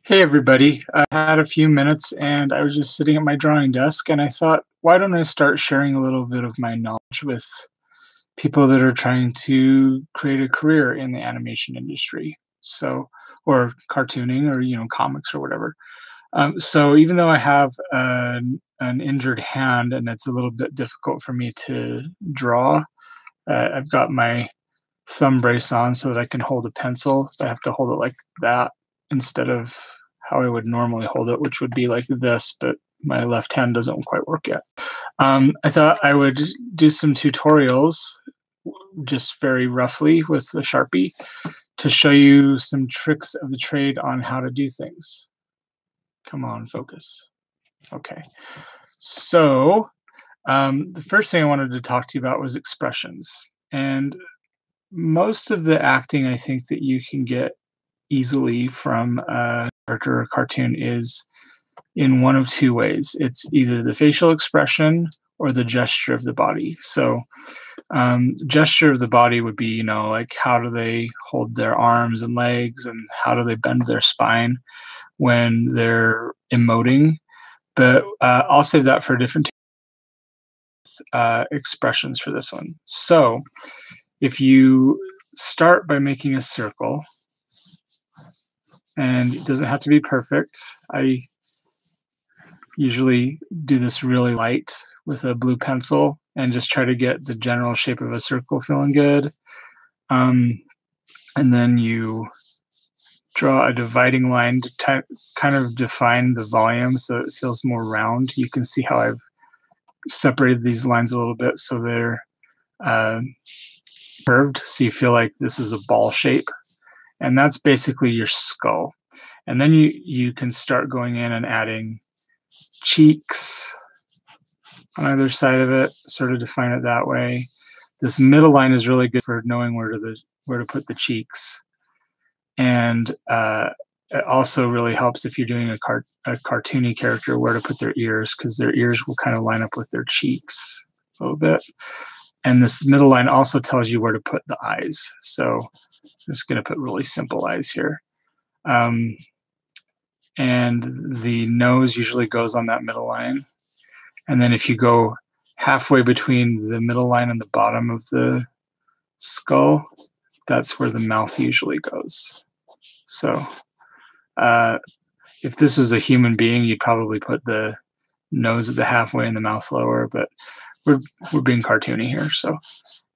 Hey everybody, I had a few minutes and I was just sitting at my drawing desk and I thought, why don't I start sharing a little bit of my knowledge with people that are trying to create a career in the animation industry? So, or cartooning or, comics or whatever. So even though I have an injured hand and it's a little bit difficult for me to draw, I've got my thumb brace on so that I can hold a pencil. I have to hold it like that instead of how I would normally hold it, which would be like this, but my left hand doesn't quite work yet. I thought I would do some tutorials just very roughly with the Sharpie to show you some tricks of the trade on how to do things. Come on, focus. Okay. So the first thing I wanted to talk to you about was expressions. And most of the acting I think that you can get easily from a character or cartoon is in one of two ways. It's either the facial expression or the gesture of the body. So, gesture of the body would be, like how do they hold their arms and legs and how do they bend their spine when they're emoting. But I'll save that for a different expressions for this one. So, if you start by making a circle, and it doesn't have to be perfect. I usually do this really light with a blue pencil and just try to get the general shape of a circle feeling good. Um, and then you draw a dividing line to kind of define the volume so it feels more round. You can see how I've separated these lines a little bit so they're uh, curved, so you feel like this is a ball shape. And that's basically your skull. And then you can start going in and adding cheeks on either side of it, sort of define it that way. This middle line is really good for knowing where to put the cheeks, and it also really helps if you're doing a cartoony character where to put their ears, because their ears will kind of line up with their cheeks a little bit. And this middle line also tells you where to put the eyes. So I'm just going to put really simple eyes here. And the nose usually goes on that middle line. And then if you go halfway between the middle line and the bottom of the skull, that's where the mouth usually goes. So if this was a human being, you'd probably put the nose at the halfway and the mouth lower, but we're being cartoony here. So,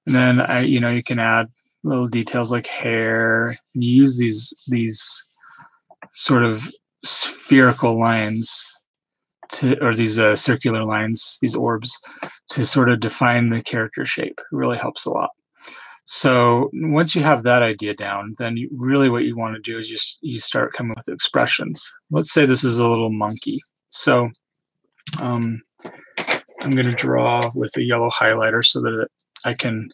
and then you can add little details like hair. And you use these sort of spherical lines or these circular lines, these orbs, to sort of define the character shape. It really helps a lot. So once you have that idea down, then really what you want to do is you start coming with expressions. Let's say this is a little monkey. So I'm going to draw with a yellow highlighter so that I can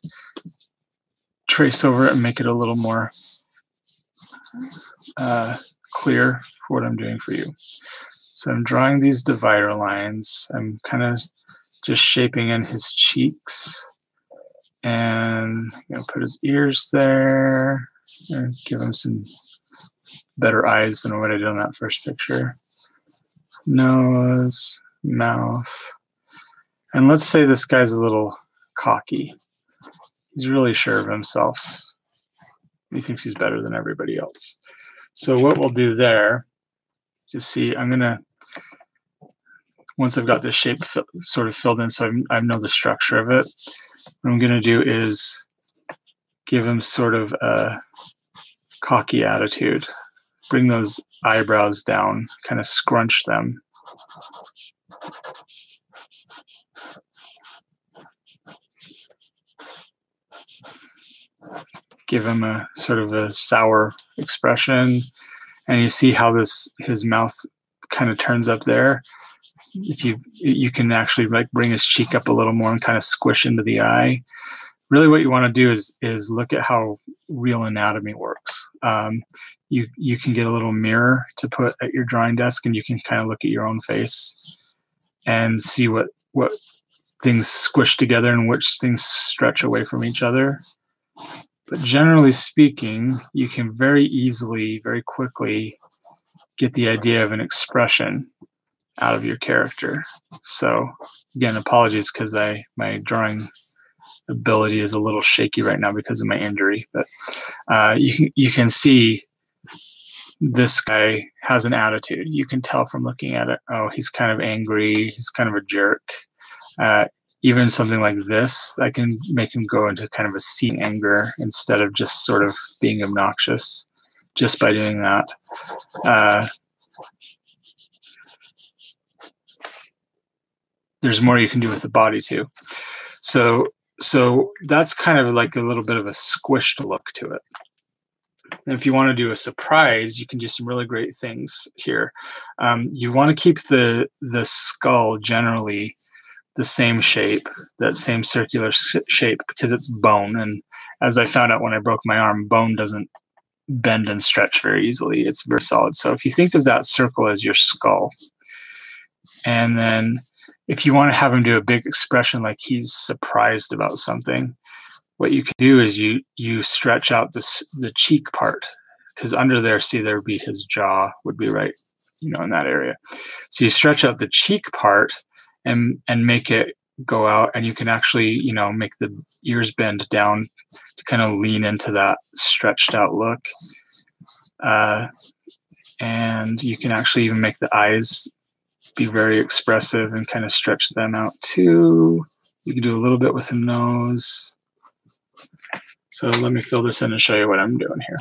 trace over it and make it a little more clear for what I'm doing for you. So I'm drawing these divider lines. I'm kind of just shaping in his cheeks and put his ears there and give him some better eyes than what I did on that first picture. Nose, mouth. And let's say this guy's a little cocky. He's really sure of himself. He thinks he's better than everybody else. So what we'll do there, just see, once I've got this shape sort of filled in so I know the structure of it, what I'm going to do is give him sort of a cocky attitude. Bring those eyebrows down, kind of scrunch them. Give him a sort of a sour expression. And you see how his mouth kind of turns up there. If you can actually like bring his cheek up a little more and kind of squish into the eye. Really what you want to do is look at how real anatomy works. You can get a little mirror to put at your drawing desk and you can kind of look at your own face and see what things squish together and which things stretch away from each other. But generally speaking, you can very easily, very quickly get the idea of an expression out of your character. So again, apologies because my drawing ability is a little shaky right now because of my injury, but you can see this guy has an attitude. You can tell from looking at it. Oh, he's kind of angry. He's kind of a jerk. Even something like this, I can make him go into kind of a seething anger instead of just sort of being obnoxious just by doing that. There's more you can do with the body too. So that's kind of like a little bit of a squished look to it. And if you want to do a surprise, you can do some really great things here. You want to keep the skull generally the same shape, that same circular shape, because it's bone. And as I found out when I broke my arm, bone doesn't bend and stretch very easily. It's very solid. So if you think of that circle as your skull, and then if you want to have him do a big expression like he's surprised about something, what you can do is you stretch out the cheek part, because under there, see, there would be his jaw would be right, in that area. So you stretch out the cheek part and make it go out, and you can actually, make the ears bend down to kind of lean into that stretched out look. And you can actually even make the eyes be very expressive and kind of stretch them out too. You can do a little bit with the nose. So let me fill this in and show you what I'm doing here.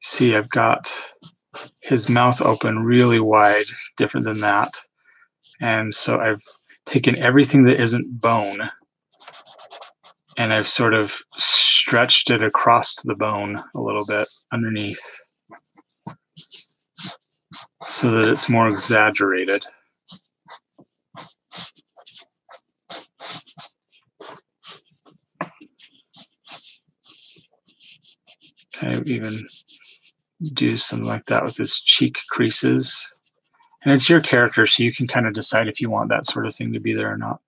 See, I've got his mouth open really wide, different than that. And so I've taken everything that isn't bone and I've sort of stretched it across the bone a little bit underneath so that it's more exaggerated. Kind of even do something like that with his cheek creases. And it's your character, so you can kind of decide if you want that sort of thing to be there or not.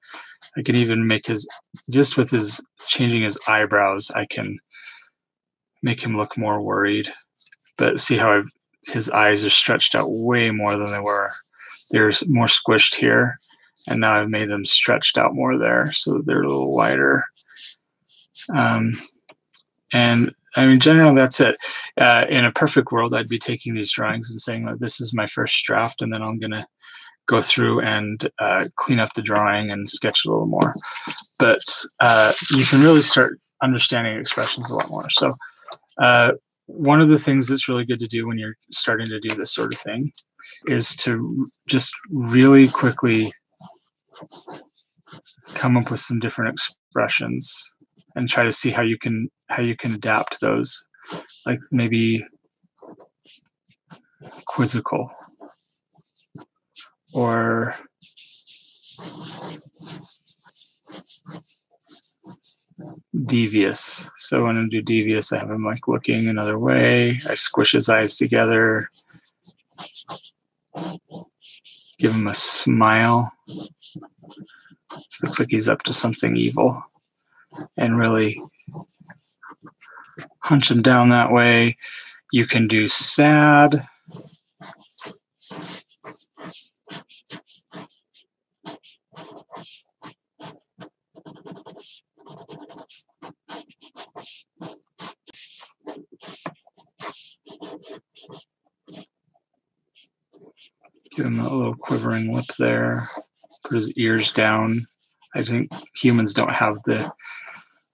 I can even make just with changing his eyebrows, I can make him look more worried. But see how his eyes are stretched out way more than they were. They're more squished here, and now I've made them stretched out more there, so that they're a little wider. And I mean, generally, that's it. In a perfect world, I'd be taking these drawings and saying, like, this is my first draft, and then I'm going to go through and clean up the drawing and sketch it a little more. But you can really start understanding expressions a lot more. So one of the things that's really good to do when you're starting to do this sort of thing is to just really quickly come up with some different expressions and try to see how you can adapt those, like maybe quizzical or devious. So when I do devious, I have him like looking another way. I squish his eyes together, give him a smile. Looks like he's up to something evil, and really hunch him down that way. You can do sad. Give him a little quivering lip there. Put his ears down. I think humans don't have the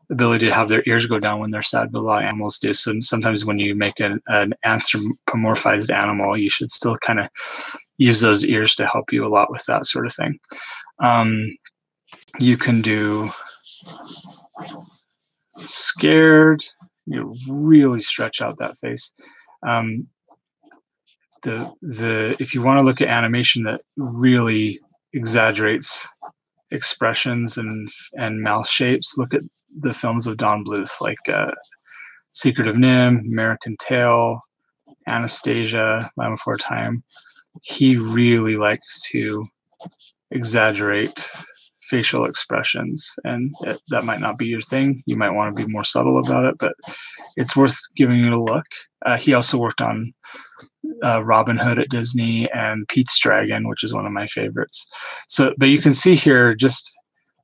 ability to have their ears go down when they're sad, but a lot of animals do. So sometimes when you make an anthropomorphized animal, you should still kind of use those ears to help you a lot with that sort of thing. You can do scared. You really stretch out that face. If you want to look at animation that really exaggerates expressions and mouth shapes, look at the films of Don Bluth, like Secret of NIMH, American Tail, Anastasia, Land Before Time. he really likes to exaggerate facial expressions, and that might not be your thing. You might want to be more subtle about it, but it's worth giving it a look. He also worked on Robin Hood at Disney and Pete's Dragon, which is one of my favorites. So, but you can see here just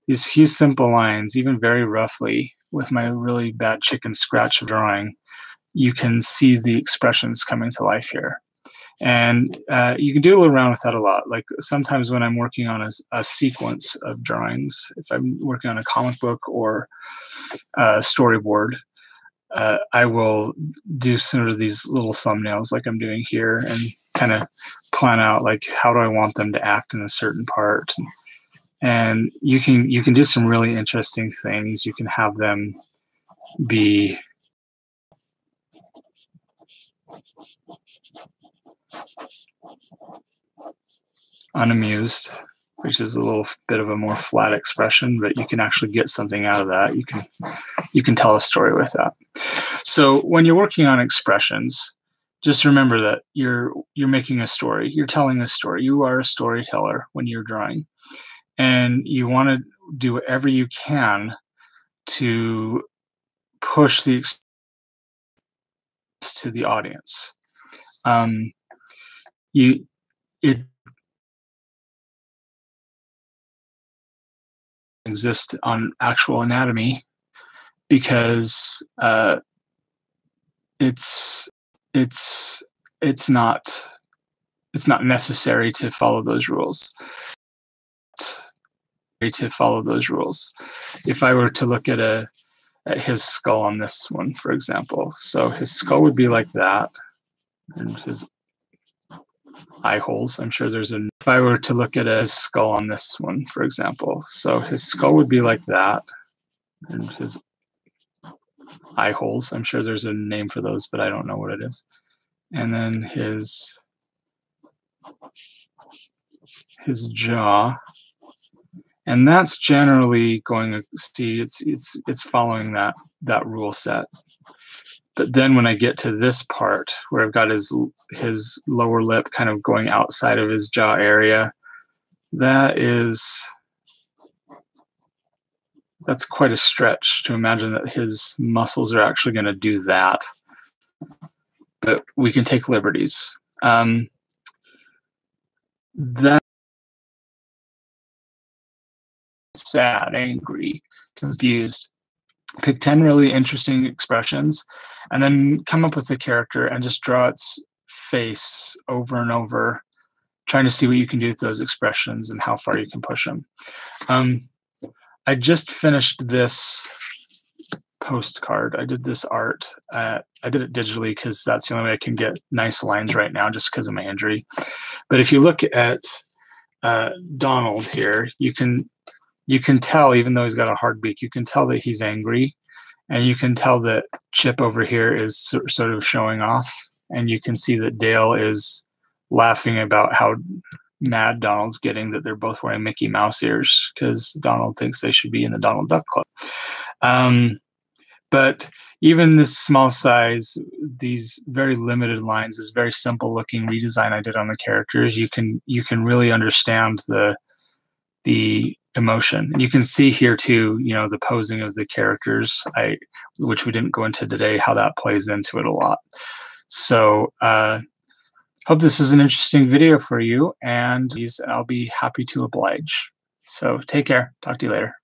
these few simple lines, even very roughly with my really bad chicken scratch drawing, you can see the expressions coming to life here. And you can do around with that a lot. Like sometimes when I'm working on a sequence of drawings, if I'm working on a comic book or a storyboard, I will do sort of these little thumbnails like I'm doing here and kind of plan out like how do I want them to act in a certain part. And you can do some really interesting things. You can have them be unamused, which is a little bit of a more flat expression, but you can actually get something out of that. You can tell a story with that. So when you're working on expressions, just remember that you're making a story. You're telling a story. You are a storyteller when you're drawing, and you want to do whatever you can to push the experience to the audience. It exist on actual anatomy because it's not necessary to follow those rules. If I were to look at his skull on this one, for example, so his skull would be like that, and his eye holes. I'm sure there's a. If I were to look at his skull on this one, for example, so his skull would be like that, and his eye holes. I'm sure there's a name for those, but I don't know what it is. And then his jaw, and that's generally going to see it's following that rule set. But then when I get to this part where I've got his lower lip kind of going outside of his jaw area, that's quite a stretch to imagine that his muscles are actually going to do that. But we can take liberties. That sad, angry, confused. Pick 10 really interesting expressions and then come up with the character and just draw its face over and over, trying to see what you can do with those expressions and how far you can push them. I just finished this postcard. I did this art. I did it digitally because that's the only way I can get nice lines right now just because of my injury. But if you look at Donald here, you can tell, even though he's got a hard beak, you can tell that he's angry, and you can tell that Chip over here is sort of showing off, and you can see that Dale is laughing about how mad Donald's getting that they're both wearing Mickey Mouse ears because Donald thinks they should be in the Donald Duck Club. But even this small size, these very limited lines, this very simple looking redesign I did on the characters, you can really understand the emotion. And you can see here too, the posing of the characters, which we didn't go into today, how that plays into it a lot. So hope this is an interesting video for you, and I'll be happy to oblige. So take care. Talk to you later.